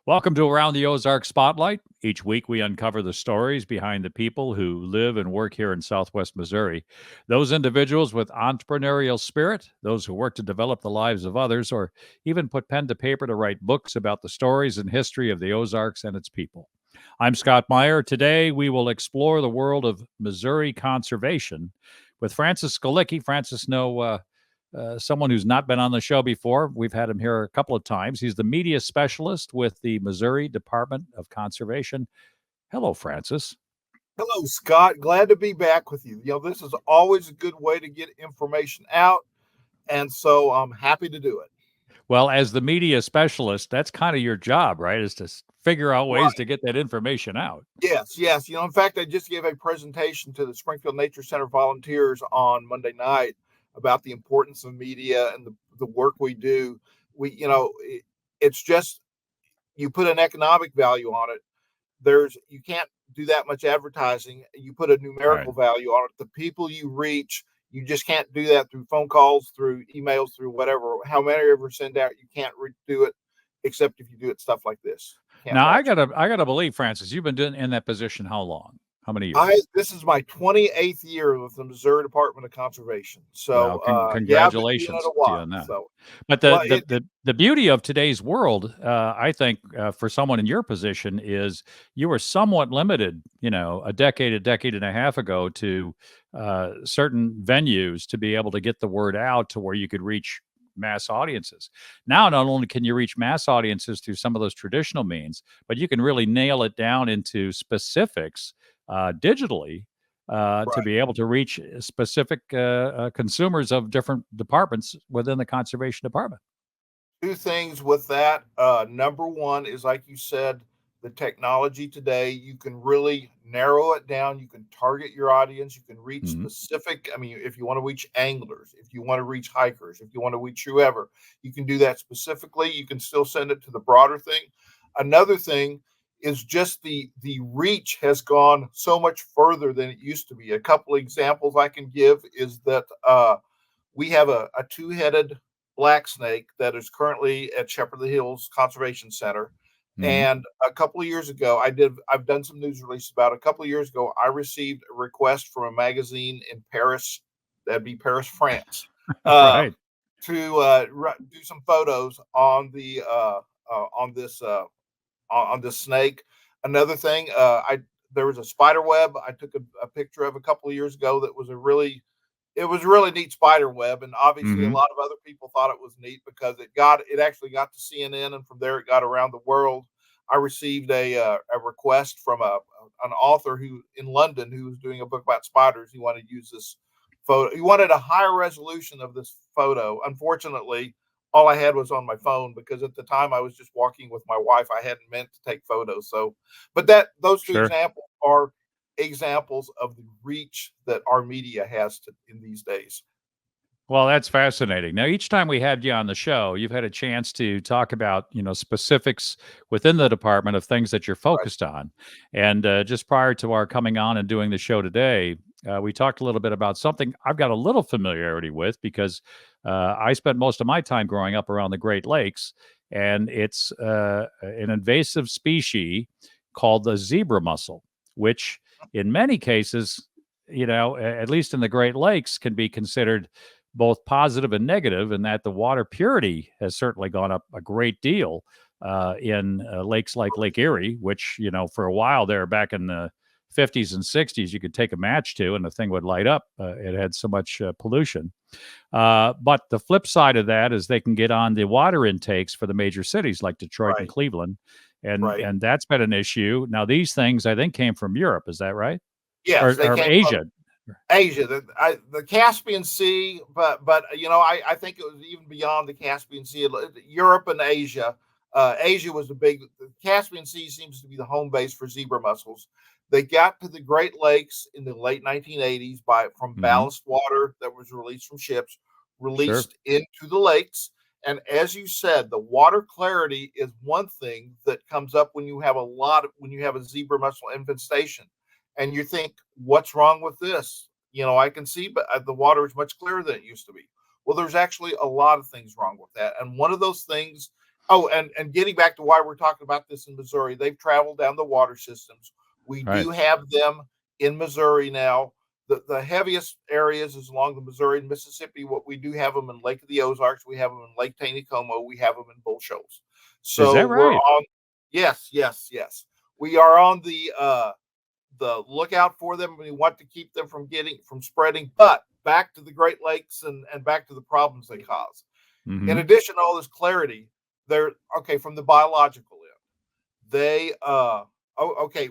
Welcome to Around the Ozarks Spotlight. Each week, we uncover the stories behind the people who live and work here in Southwest Missouri. Those individuals with entrepreneurial spirit, those who work to develop the lives of others, or even put pen to paper to write books about the stories and history of the Ozarks and its people. I'm Scott Meier. Today, we will explore the world of Missouri conservation with Francis Skalicky. Francis, someone who's not been on the show before. We've had him here a couple of times. He's the media specialist with the Missouri Department of Conservation. Hello, Francis. Hello, Scott. Glad to be back with you. This is always a good way to get information out, and so I'm happy to do it. Well, as the media specialist, that's kind of your job, right? Is to figure out ways to get that information out. Yes. In fact, I just gave a presentation to the Springfield Nature Center volunteers on Monday night about the importance of media and the work we do. It's just, you put an economic value on it. You can't do that much advertising. You put a numerical value on it. The people you reach, you just can't do that through phone calls, through emails, through whatever. How many ever send out, you can't do it except if you do it stuff like this. Now, I gotta believe, Francis, you've been in that position how long? How many years? This is my 28th year with the Missouri Department of Conservation. So, congratulations to you on that. But the beauty of today's world, I think, for someone in your position, is you were somewhat limited, a decade and a half ago, to certain venues to be able to get the word out to where you could reach mass audiences. Now, not only can you reach mass audiences through some of those traditional means, but you can really nail it down into specifics digitally to be able to reach specific consumers of different departments within the conservation department. Two things with that. Number one is, like you said, the technology today. You can really narrow it down. You can target your audience. You can reach specific. I mean, if you want to reach anglers, if you want to reach hikers, if you want to reach whoever, you can do that specifically. You can still send it to the broader thing. Another thing is just the reach has gone so much further than it used to be. A couple of examples I can give is that we have a two-headed black snake that is currently at Shepherd of the Hills Conservation Center. And a couple of years ago, I've done some news releases about it. A couple of years ago, I received a request from a magazine in Paris, that'd be Paris, France, to do some photos on this snake. Another thing, there was a spider web I took a picture of a couple of years ago that was a really neat spider web, and obviously a lot of other people thought it was neat because it actually got to CNN, and from there it got around the world. I received a request from an author in London who was doing a book about spiders. He wanted to use this photo. He wanted a higher resolution of this photo. Unfortunately, all I had was on my phone because at the time I was just walking with my wife. I hadn't meant to take photos. So, but those two examples are examples of the reach that our media has in these days. Well, that's fascinating. Now, each time we had you on the show, you've had a chance to talk about, specifics within the department of things that you're focused on. And just prior to our coming on and doing the show today, we talked a little bit about something I've got a little familiarity with because I spent most of my time growing up around the Great Lakes, and it's an invasive species called the zebra mussel, which in many cases, at least in the Great Lakes, can be considered both positive and negative, in that the water purity has certainly gone up a great deal in lakes like Lake Erie, which, for a while there back in the 50s and 60s, you could take a match to and the thing would light up. It had so much pollution. But the flip side of that is they can get on the water intakes for the major cities like Detroit and Cleveland. And that's been an issue. Now, these things, I think, came from Europe. Is that right? Yes, or Asia. Asia, the Caspian Sea, but I think it was even beyond the Caspian Sea. Europe and Asia. Asia was the Caspian Sea seems to be the home base for zebra mussels. They got to the Great Lakes in the late 1980s from ballast water that was released from ships, into the lakes. And as you said, the water clarity is one thing that comes up when you have a zebra mussel infestation. And you think, what's wrong with this? I can see, but the water is much clearer than it used to be. Well, there's actually a lot of things wrong with that. And one of those things Oh, and getting back to why we're talking about this in Missouri, they've traveled down the water systems. We Right. do have them in Missouri now. The heaviest areas is along the Missouri and Mississippi. What we do have them in Lake of the Ozarks. We have them in Lake Taneycomo. We have them in Bull Shoals. Is So that we're right? on. Yes, yes, yes. We are on the lookout for them. We want to keep them from spreading. But back to the Great Lakes and back to the problems they cause. In Mhm. addition to all this clarity, they're okay from the biological end. They okay,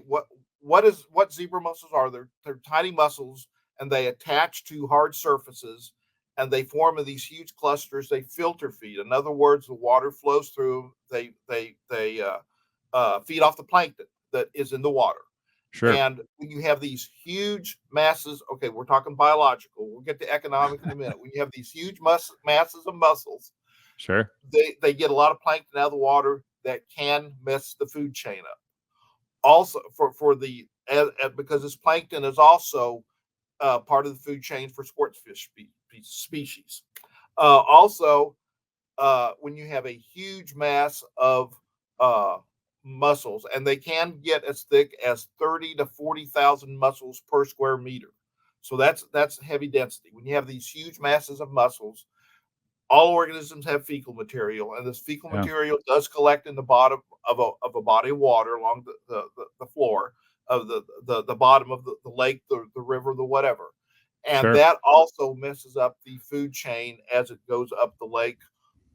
what zebra mussels are? They're tiny mussels and they attach to hard surfaces and they form in these huge clusters. They filter feed. In other words, the water flows through. They feed off the plankton that is in the water. Sure. And when you have these huge masses, okay, we're talking biological. We'll get to economic in a minute. When you have these huge masses of mussels, Sure. they get a lot of plankton out of the water that can mess the food chain up. Also, for the because this plankton is also part of the food chain for sports fish species. Also, when you have a huge mass of uh, mussels, and they can get as thick as 30 to 40,000 mussels per square meter. So that's heavy density. When you have these huge masses of mussels, all organisms have fecal material, and this fecal Yeah. material does collect in the bottom of a body of water along the floor of the bottom of the lake, the river, the whatever. And Sure. that also messes up the food chain as it goes up the lake.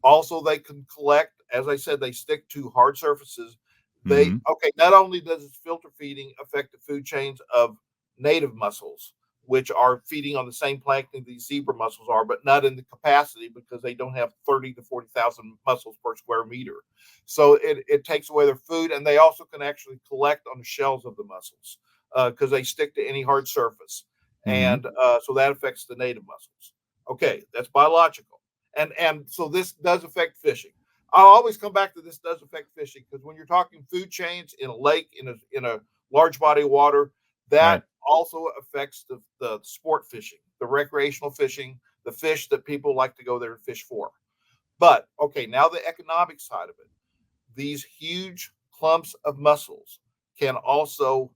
Also, they can collect, as I said, they stick to hard surfaces. They Mhm. okay, not only does its filter feeding affect the food chains of native mussels, which are feeding on the same plankton these zebra mussels are, but not in the capacity because they don't have 30 to 40,000 mussels per square meter. So it takes away their food, and they also can actually collect on the shells of the mussels because they stick to any hard surface. Mhm. And so that affects the native mussels. Okay, that's biological. And so this does affect fishing. I'll always come back to this does affect fishing because when you're talking food chains in a lake, in a large body of water, that Right. also affects the sport fishing, the recreational fishing, the fish that people like to go there and fish for. But okay, now the economic side of it. These huge clumps of mussels can also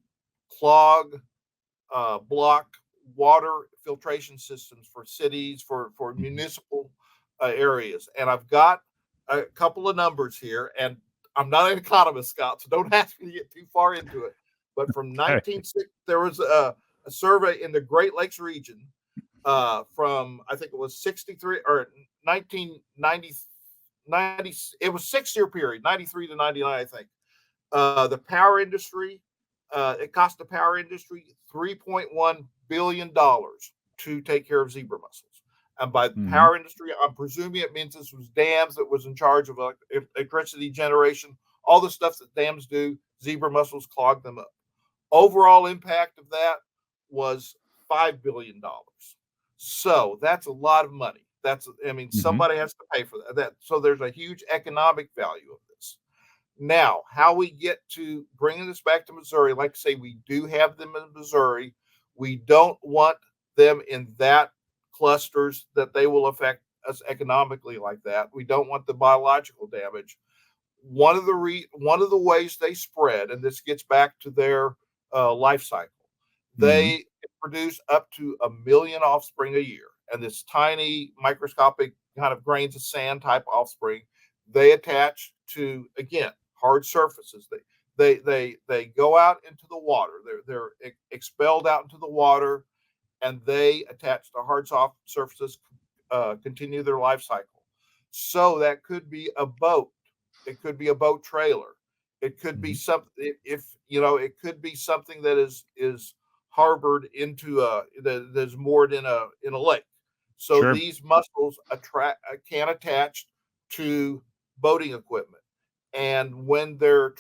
clog block water filtration systems for cities, for Mhm. municipal areas. And I've got a couple of numbers here, and I'm not an economist, Scott, so don't ask me to get too far into it. But from Okay. 1960, there was a survey in the Great Lakes region from I think it was 63 or 1990. 90, it was 6 year period, 93 to 99, I think. The power industry, it cost the power industry $3.1 billion to take care of zebra mussels. And by the Mhm. power industry, I'm presuming it means this was dams that was in charge of electricity generation, all the stuff that dams do. Zebra mussels clog them up. Overall impact of that was $5 billion. So that's a lot of money. That's I mean Mhm. somebody has to pay for that. So there's a huge economic value of this. Now, how we get to bringing this back to Missouri, like I say, we do have them in Missouri. We don't want them in that clusters that they will affect us economically like that. We don't want the biological damage. One of the ways they spread, and this gets back to their life cycle, Mhm. they produce up to 1 million offspring a year, and this tiny microscopic kind of grains of sand type offspring, they attach to again hard surfaces. They go out into the water. They're expelled out into the water, and they attach to hard soft surfaces, continue their life cycle. So that could be a boat. It could be a boat trailer. It could be Mhm. something. If you know, it could be something that is harbored into that's moored in a lake. So Sure. these mussels attract can attach to boating equipment, and when they're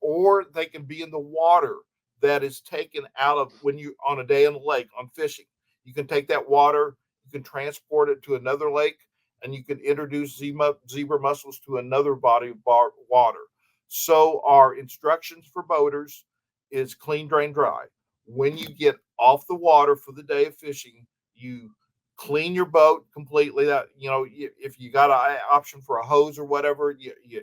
or they can be in the water that is taken out of when you on a day in the lake on fishing. You can take that water, you can transport it to another lake, and you can introduce zebra mussels to another body of water. So our instructions for boaters is clean, drain, dry. When you get off the water for the day of fishing, you clean your boat completely. That, if you got an option for a hose or whatever,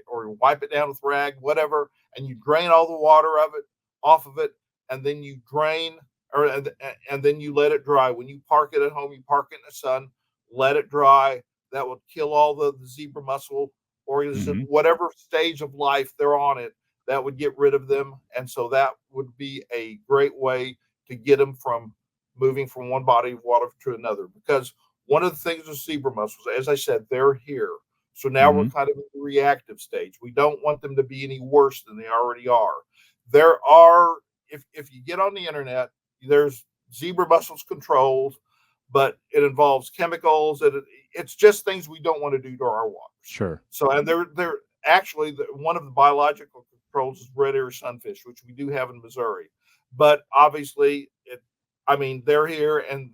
or wipe it down with rag, whatever, and you drain all the water of it off of it, and then you drain, or and then you let it dry. When you park it at home, you park it in the sun, let it dry. That will kill all the zebra mussel organisms, Hmm. whatever stage of life they're on it. That would get rid of them, and so that would be a great way to get them from moving from one body of water to another. Because one of the things with zebra mussels, as I said, they're here. So now we're Hmm. kind of in the reactive stage. We don't want them to be any worse than they already are. There are, if you get on the internet, there's zebra mussels controls, but it involves chemicals, and it's just things we don't want to do to our waters. Sure. So, and they're actually one of the biological controls is red ear sunfish, which we do have in Missouri. But obviously, I mean, they're here and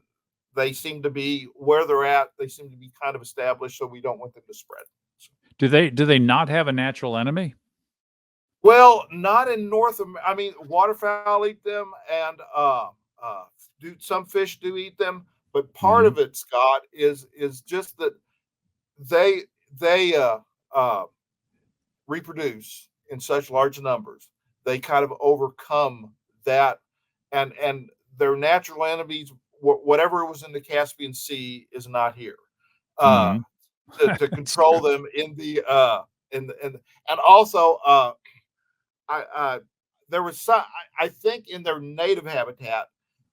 they seem to be where they're at. They seem to be kind of established, so we don't want them to spread. Do they not have a natural enemy? Well, not in North America. I mean, waterfowl eat them, and do some fish do eat them. But part Hmm. of it, Scott, is just that they they uh, reproduce in such large numbers. They kind of overcome that, and their natural enemies, whatever was in the Caspian Sea, is not here. Uh, Hmm. to That's control true. them in the and also I there was some I think in their native habitat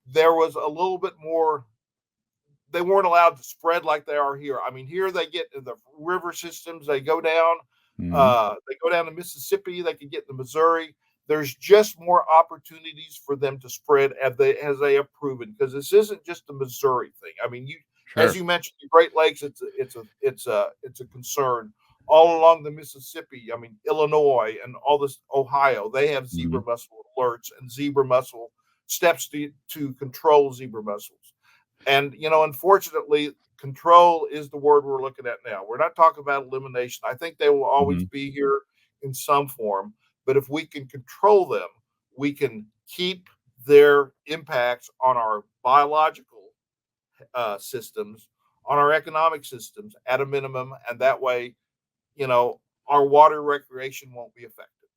there was a little bit more. They weren't allowed to spread like they are here. I mean, here they get in the river systems, Hmm. they go down to Mississippi, they can get in the Missouri. There's just more opportunities for them to spread as they have proven, because this isn't just a Missouri thing. I mean, as Sure. you mentioned, the Great Lakes, it's a concern all along the Mississippi. I mean, Illinois and all this Ohio, they have Hmm. zebra mussel alerts and zebra mussel steps to control zebra mussels. And, unfortunately, control is the word we're looking at now. We're not talking about elimination. I think they will always Hmm. be here in some form. But if we can control them, we can keep their impacts on our biological systems, on our economic systems at a minimum. And that way, you know, our water recreation won't be affected.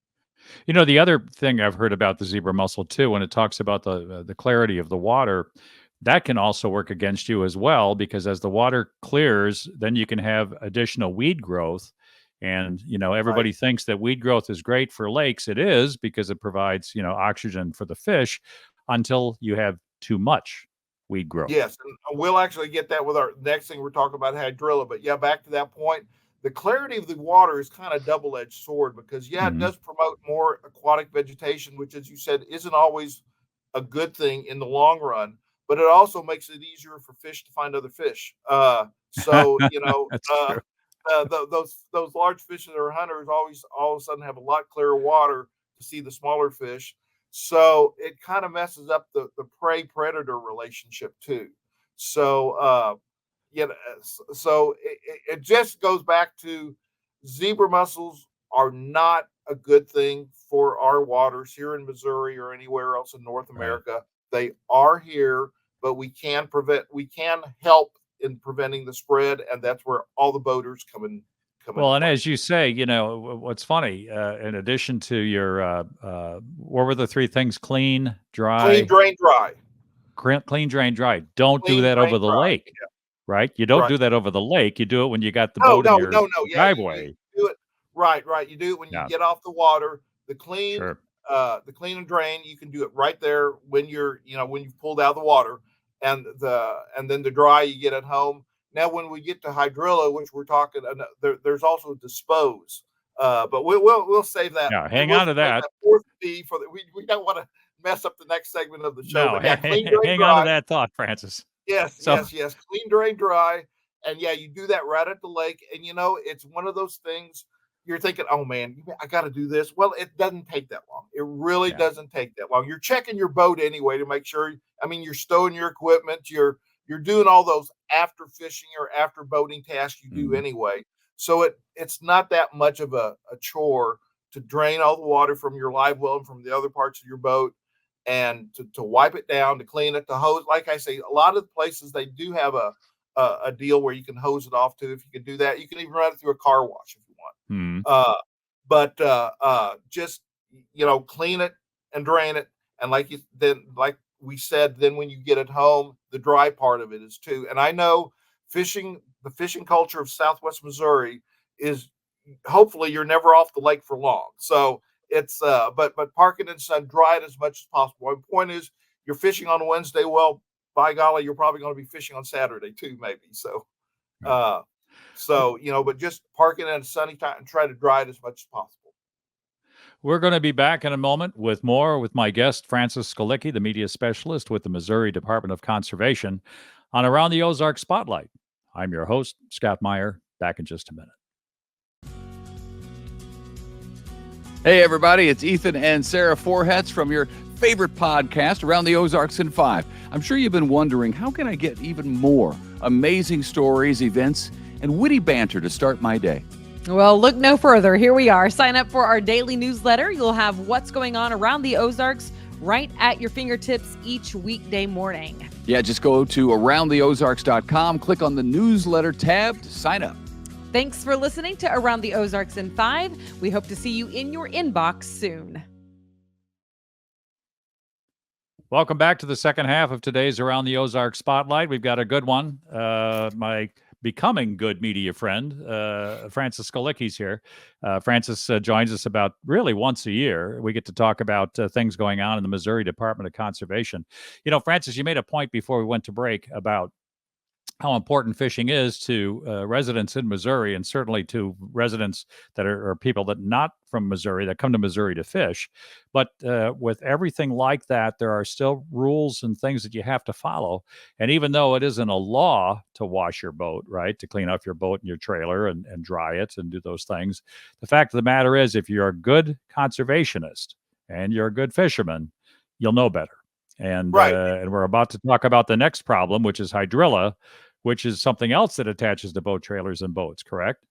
The other thing I've heard about the zebra mussel too, when it talks about the clarity of the water, that can also work against you as well, because as the water clears, then you can have additional weed growth. And Right. everybody thinks that weed growth is great for lakes. It is, because it provides oxygen for the fish, until you have too much weed growth. Yes, and we'll actually get that with our next thing we're talking about hydrilla. But yeah, back to that point, the clarity of the water is kind of double-edged sword, because yeah, it Hmm. does promote more aquatic vegetation, which, as you said, isn't always a good thing in the long run. But it also makes it easier for fish to find other fish. So That's true. those large fish that are hunters always all of a sudden have a lot clearer water to see the smaller fish, so it kind of messes up the prey predator relationship too. So so it just goes back to zebra mussels are not a good thing for our waters here in Missouri or anywhere else in North Right. America. They are here, but we can help in preventing the spread, and that's where all the boaters come into Well, and play. as you say, what's funny, in addition to your, what were the three things? Clean, Clean, dry, drain, dry. clean, drain, dry. Don't do Clean, that drain, over the dry. lake, right? You don't Right. do that over the lake. You do it when you got the No, boat in no, your no, no. Yeah, you driveway. do it right, right. You do it when you Yeah, get off the water. sure. The clean and drain, you can do it right there when when you've pulled out of the water, and then the dry you get at home. Now, when we get to hydrilla, which we're talking, there's also dispose. But we'll save that. Yeah, We hang will on to save that. that fourth B for the. We don't want to mess up the next segment of the show. No, But yeah, clean, drain, hang on to dry. that thought, Francis. Yes, So, yes, yes. Clean, drain, dry. And yeah, you do that right at the lake. And it's one of those things you're thinking, oh man, I got to do this. Well, it doesn't take that long. It really yeah. doesn't take that long. You're checking your boat anyway to make sure. I mean, you're stowing your equipment. You're doing all those after fishing or after boating tasks you do Mhm. anyway. So it's not that much of a chore to drain all the water from your live well and from the other parts of your boat, and to wipe it down, to clean it, to hose. Like I say, a lot of the places they do have a deal where you can hose it off too. If you can do that, you can even run it through a car wash if you want. Hmm. But just clean it and drain it, and like we said, then when you get it home, the dry part of it is too. And I know the fishing culture of Southwest Missouri is hopefully you're never off the lake for long. So it's but park it in sun, dry it as much as possible. My point is, you're fishing on Wednesday. Well, by golly, you're probably going to be fishing on Saturday too, maybe. So, Right. uh, but just park it in a sunny time and try to dry it as much as possible. We're going to be back in a moment with more with my guest, Francis Skalicky, the media specialist with the Missouri Department of Conservation, on Around the Ozarks Spotlight. I'm your host, Scott Meier. Back in just a minute. Hey, everybody, it's Ethan and Sarah Forhetz from your favorite podcast, Around the Ozarks in 5. I'm sure you've been wondering, how can I get even more amazing stories, events, and witty banter to start my day? Well, look no further. Here we are. Sign up for our daily newsletter. You'll have what's going on around the Ozarks right at your fingertips each weekday morning. Yeah, just go to aroundtheozarks.com, click on the newsletter tab to sign up. Thanks for listening to Around the Ozarks in 5. We hope to see you in your inbox soon. Welcome back to the second half of today's Around the Ozarks Spotlight. We've got a good one. My becoming good media friend, Francis Skalicky's here. Francis joins us about really once a year. We get to talk about things going on in the Missouri Department of Conservation. You know, Francis, you made a point before we went to break about how important fishing is to residents in Missouri, and certainly to residents that are people that not from Missouri that come to Missouri to fish. But with everything like that, there are still rules and things that you have to follow. And even though it isn't a law to wash your boat, right, to clean off your boat and your trailer and dry it and do those things, the fact of the matter is, if you're a good conservationist and you're a good fisherman, you'll know better. And Right. And we're about to talk about the next problem, which is hydrilla, which is something else that attaches to boat trailers and boats, correct?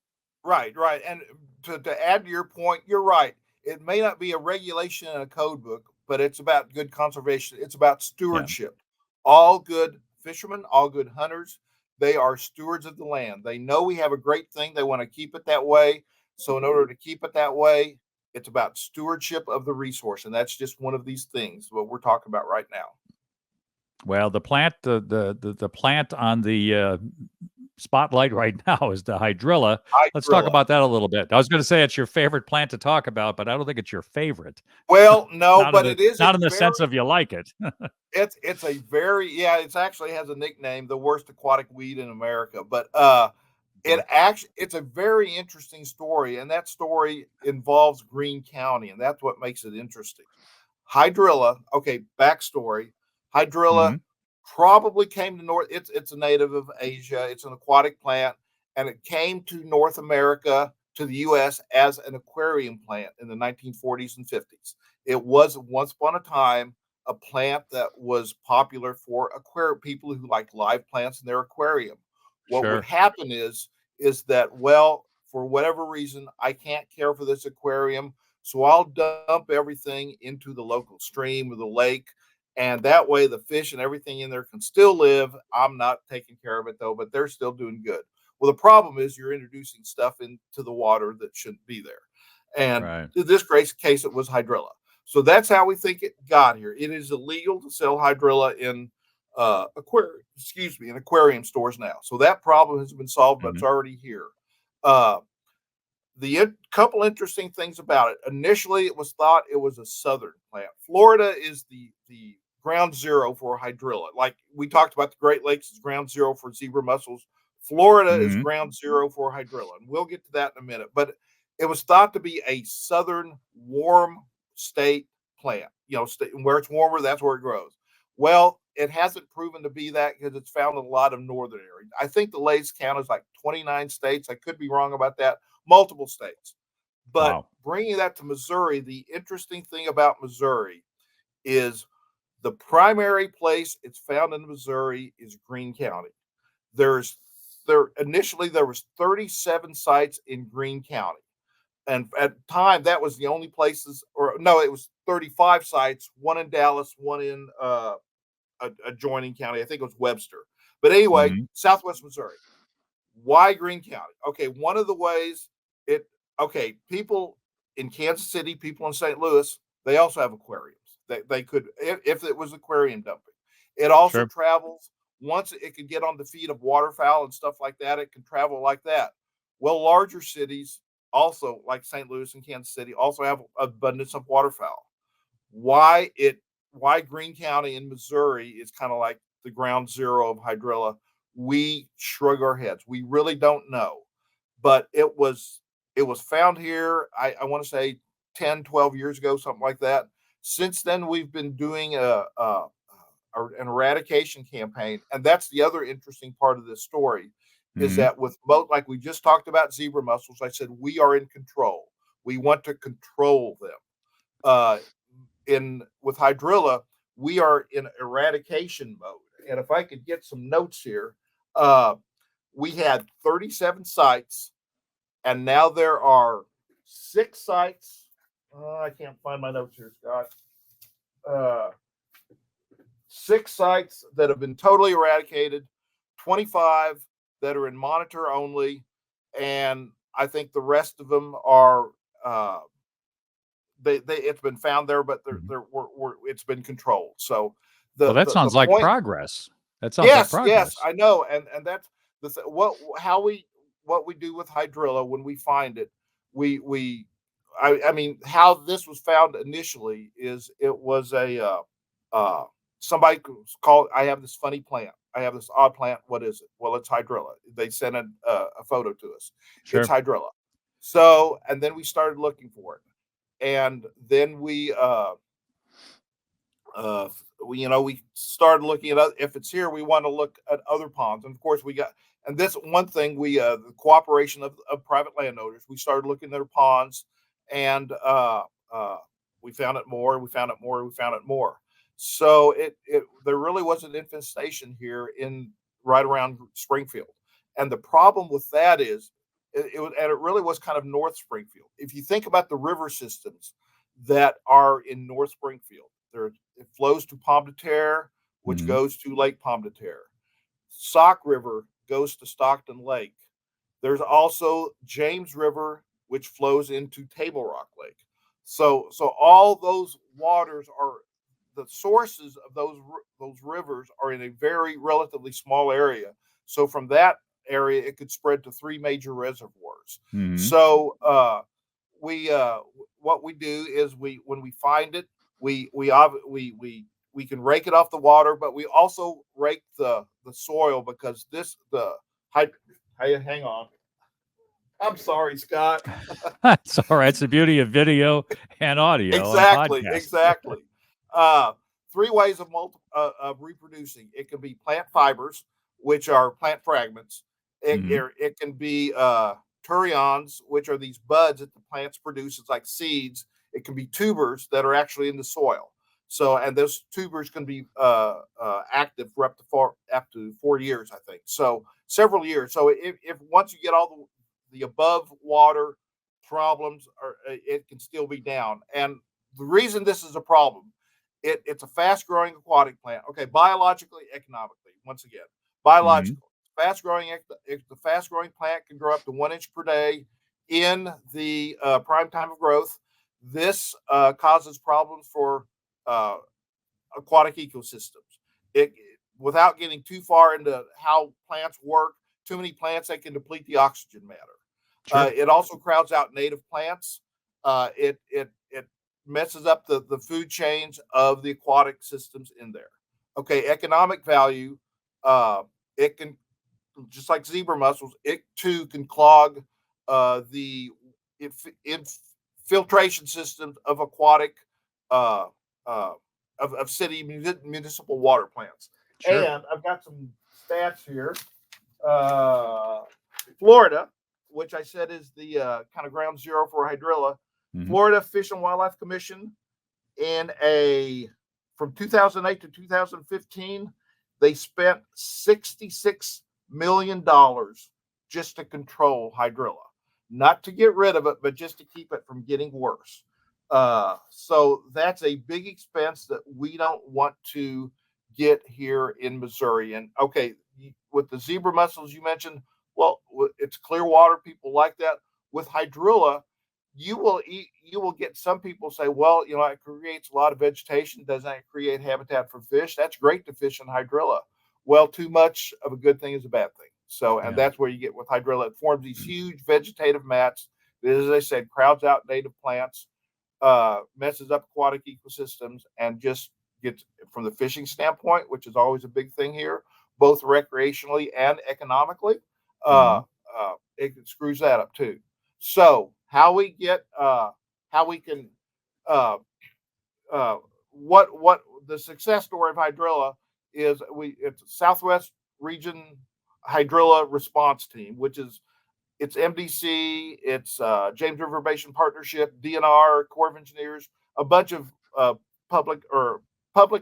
Right. And to add to your point, you're right. It may not be a regulation in a code book, but it's about good conservation. It's about Yeah. stewardship. All good fishermen, all good hunters, they are stewards of the land. They know we have a great thing. They want to keep it that way. So in order to keep it that way, it's about stewardship of the resource. And that's just one of these things, what we're talking about right now. Well, the plant, the plant on the spotlight right now is the hydrilla. Let's talk about that a little bit. I was going to say it's your favorite plant to talk about, but I don't think it's your favorite. Well, no, but it is not in the sense of you like it. It's a very it actually has a nickname, the worst aquatic weed in America. But it's a very interesting story, and that story involves Greene County, and that's what makes it interesting. Hydrilla, okay, backstory. Hydrilla probably came to North. It's a native of Asia. It's an aquatic plant, and it came to North America, to the U.S. as an aquarium plant in the 1940s and 50s. It was once upon a time a plant that was popular for people who like live plants in their aquarium. What would happen is that, well, for whatever reason, I can't care for this aquarium, so I'll dump everything into the local stream or the lake. And that way the fish and everything in there can still live. I'm not taking care of it though, but they're still doing good. Well, the problem is you're introducing stuff into the water that shouldn't be there. And in this case, it was hydrilla. So that's how we think it got here. It is illegal to sell hydrilla in aquarium stores now. So that problem has been solved, but it's already here. The couple interesting things about it. Initially, it was thought it was a southern plant. Florida is the ground zero for hydrilla. Like we talked about, the Great Lakes is ground zero for zebra mussels. Florida is ground zero for hydrilla, and we'll get to that in a minute. But it was thought to be a southern warm state plant. Where it's warmer, that's where it grows. Well, it hasn't proven to be that, because it's found in a lot of northern areas. I think the latest count is like 29 states. I could be wrong about that. Multiple states. But bringing that to Missouri, the interesting thing about Missouri is the primary place it's found in Missouri is Greene County. Initially there was 37 sites in Greene County. And at the time, that was the only places, it was 35 sites, one in Dallas, one in adjoining county. I think it was Webster. But anyway, Mhm. Southwest Missouri. Why Greene County? Okay, one of the ways people in Kansas City, people in St. Louis, they also have aquariums. They could, if it was aquarium dumping. It also Sure. travels, once it could get on the feet of waterfowl and stuff like that, it can travel like that. Well, larger cities also, like St. Louis and Kansas City, also have abundance of waterfowl. Why Greene County in Missouri is kind of like the ground zero of hydrilla? We shrug our heads. We really don't know, but it was found here. I want to say 10, 12 years ago, something like that. Since then, we've been doing an eradication campaign, and that's the other interesting part of this story, is Mhm. that with both, like we just talked about zebra mussels, I said we are in control. We want to control them. Uh, with hydrilla, we are in eradication mode. And if I could get some notes here, uh, we had 37 sites, and now there are 6 sites. I can't find my notes here, Scott. 6 sites that have been totally eradicated, 25 that are in monitor only, and I think the rest of them are it's been found there, but Mhm. it's been controlled. So Well, that the sounds like point. progress. That sounds like Yes, progress. I know, and that's what we do with hydrilla when we find it. I mean, how this was found initially is it was uh, somebody called. I have this funny plant. I have this odd plant. What is it? Well, it's hydrilla. They sent a photo to us. It's Sure. hydrilla. So, and then we started looking for it, and then uh, we started looking at if it's here, we want to look at other ponds. And of course, and this one thing, the cooperation of private landowners, we started looking at their ponds, and we found it more, we found it more, we found it more. So there really was an infestation here in right around Springfield. And the problem with that is it really was kind of North Springfield. If you think about the river systems that are in North Springfield, it flows to Pomme de Terre, which Mhm. goes to Lake Pomme de Terre. Sauk River goes to Stockton Lake. There's also James River, which flows into Table Rock Lake. So all those waters are the sources of those rivers are in a very relatively small area. So from that area, it could spread to 3 major reservoirs. Mhm. So we what we do is when we find it, we can rake it off the water, but we also rake the soil, because hang on. I'm sorry, Scott. It's all right. It's the beauty of video and audio on Exactly, podcast. exactly. Uh, 3 ways of reproducing. It can be plant fibers, which are plant fragments. Mhm. It can be turions, which are these buds that the plants produce. It's like seeds. It can be tubers that are actually in the soil. So, and those tubers can be active for up to 4 years, I think. So, several years. So, if once you get all the above water problems, or it can still be down. And the reason this is a problem, it's a fast growing aquatic plant. Okay, biologically, economically, once again, Mhm. biological, fast growing. The fast growing plant can grow up to 1 inch per day in the prime time of growth. This causes problems for uh, aquatic ecosystems. It Without getting too far into how plants work, too many plants, they can deplete the oxygen matter. Sure. It also crowds out native plants. It messes up the food chains of the aquatic systems in there. Okay, economic value. It can, just like zebra mussels, it too can clog the infiltration systems of aquatic uh, uh, of city municipal water plants. Sure. And I've got some stats here. Uh, Florida, which I said is the kind of ground zero for hydrilla. Mhm. Florida Fish and Wildlife Commission, in a from 2008 to 2015, they spent $66 million just to control hydrilla, not to get rid of it, but just to keep it from getting worse. So that's a big expense that we don't want to get here in Missouri. And okay, with the zebra mussels you mentioned, well, it's clear water. People like that. With hydrilla, you will get some people say, well, it creates a lot of vegetation. Doesn't that create habitat for fish? That's great to fish in hydrilla. Well, too much of a good thing is a bad thing. So, and that's where you get with hydrilla. It forms these huge vegetative mats that, as I said, crowds out native plants, messes up aquatic ecosystems, and just gets, from the fishing standpoint, which is always a big thing here, both recreationally and economically, it screws that up too. So how we can what the success story of hydrilla is, it's a Southwest Region Hydrilla Response Team, which is, it's MDC, it's James River Basin Partnership, DNR, Corps of Engineers, a bunch of public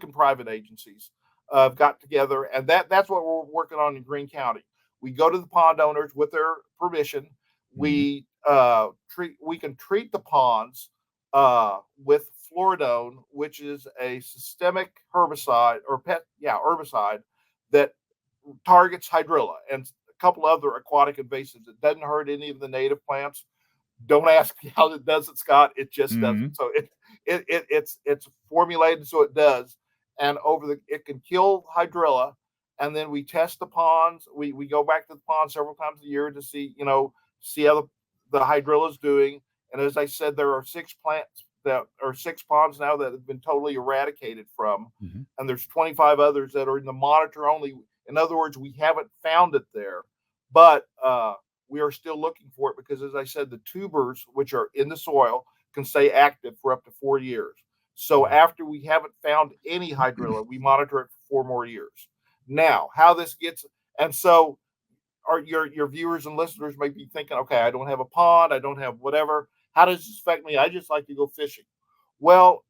and private agencies got together, and that's what we're working on in Greene County. We go to the pond owners with their permission. We can treat the ponds with fluoridone, which is a systemic herbicide herbicide that targets hydrilla and a couple other aquatic invasives. It doesn't hurt any of the native plants. Don't ask me how it does it, Scott. It just doesn't. So it's formulated so it does, and it can kill hydrilla. And then we test the ponds. We go back to the pond several times a year to see how the hydrilla is doing. And as I said, there are 6 ponds now that have been totally eradicated from, and there's 25 others that are in the monitor only. In other words, we haven't found it there, but we are still looking for it because, as I said, the tubers, which are in the soil, can stay active for up to 4 years. So after we haven't found any hydrilla, we monitor it for 4 more years. Now, how this gets, and so your viewers and listeners may be thinking, okay, I don't have a pond, I don't have whatever. How does this affect me? I just like to go fishing. Well,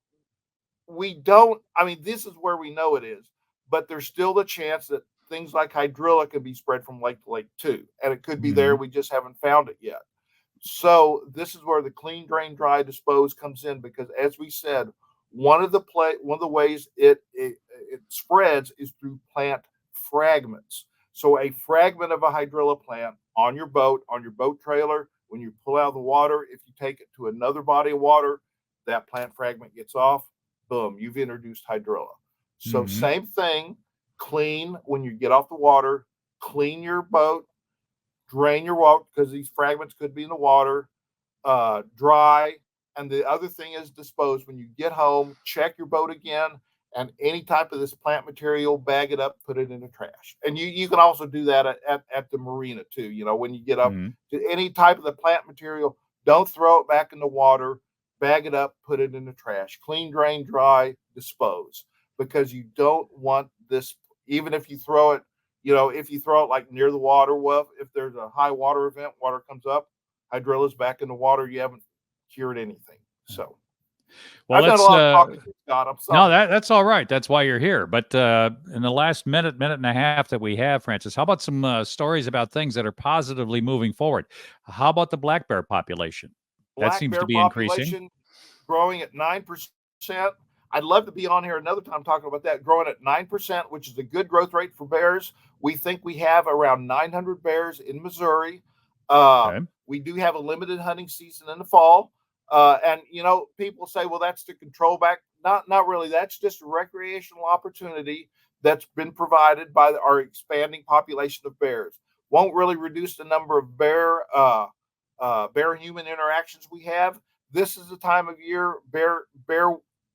we don't. I mean, this is where we know it is, but there's still the chance that things like hydrilla can be spread from lake to lake too, and it could be there. We just haven't found it yet. So this is where the clean, drain, dry, dispose comes in, because, as we said, one of the ways it spreads is through plant fragments. So a fragment of a hydrilla plant on your boat trailer, when you pull out of the water, if you take it to another body of water, that plant fragment gets off. Boom, you've introduced hydrilla. So same thing, clean when you get off the water, clean your boat, drain your water, because these fragments could be in the water, dry. And the other thing is dispose. When you get home, check your boat again, and any type of this plant material, bag it up, put it in the trash. And you can also do that at the marina too. When you get up to any type of the plant material, don't throw it back in the water, bag it up, put it in the trash. Clean, drain, dry, dispose, because you don't want this, even if you throw it, like near the water. Well, if there's a high water event, water comes up, hydrilla's back in the water, you haven't cured anything. So well, I've done a lot of talking, Scott. I'm sorry. No, that's all right. That's why you're here. But in the last minute and a half that we have, Francis, how about some stories about things that are positively moving forward? How about the black bear population? That seems to be increasing. Growing at 9%. I'd love to be on here another time talking about that. Growing at 9%, which is a good growth rate for bears. We think we have around 900 bears in Missouri. We do have a limited hunting season in the fall. And people say, well, that's to control back. Not really. That's just a recreational opportunity that's been provided by our expanding population of bears. Won't really reduce the number of bear human interactions we have. This is the time of year bear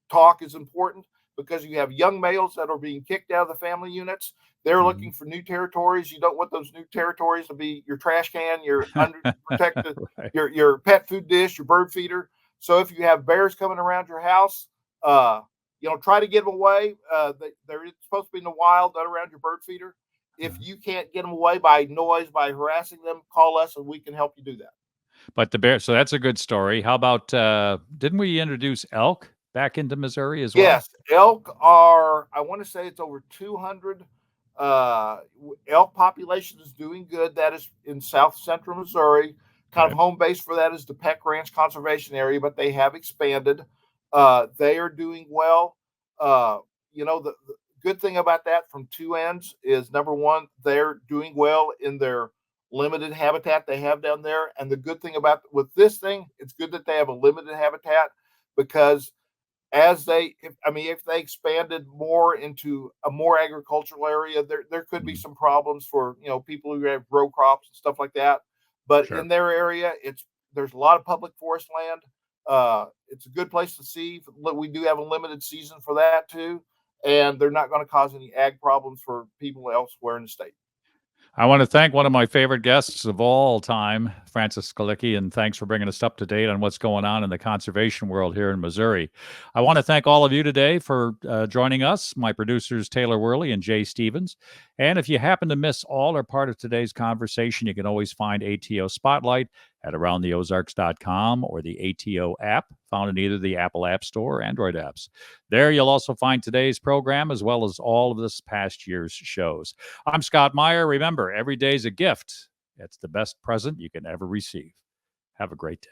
talk is important, because you have young males that are being kicked out of the family units. They're looking for new territories. You don't want those new territories to be your trash can, your unprotected, right, your pet food dish, your bird feeder. So if you have bears coming around your house, try to get them away. They're supposed to be in the wild, not around your bird feeder. If you can't get them away by noise, by harassing them, call us and we can help you do that. But the bear, so that's a good story. How about, didn't we introduce elk back into Missouri as well? Yes, elk are, I want to say it's over 200. Elk population is doing good. That is in south central Missouri. Kind of home base for that is the Peck Ranch Conservation Area, but they have expanded. They are doing well. The good thing about that from two ends is, number one, they're doing well in their limited habitat they have down there. And the good thing about with this thing, it's good that they have a limited habitat, because as if they expanded more into a more agricultural area, there could be some problems for, people who have row crops and stuff like that. But Sure. in their area, there's a lot of public forest land. It's a good place to see. We do have a limited season for that too, and they're not going to cause any ag problems for people elsewhere in the state. I want to thank one of my favorite guests of all time, Francis Skalicky, and thanks for bringing us up to date on what's going on in the conservation world here in Missouri. I want to thank all of you today for joining us, my producers, Taylor Worley and Jay Stevens. And if you happen to miss all or part of today's conversation, you can always find ATO Spotlight at aroundtheozarks.com or the ATO app, found in either the Apple App Store or Android apps. There you'll also find today's program as well as all of this past year's shows. I'm Scott Meier. Remember, every day's a gift. It's the best present you can ever receive. Have a great day.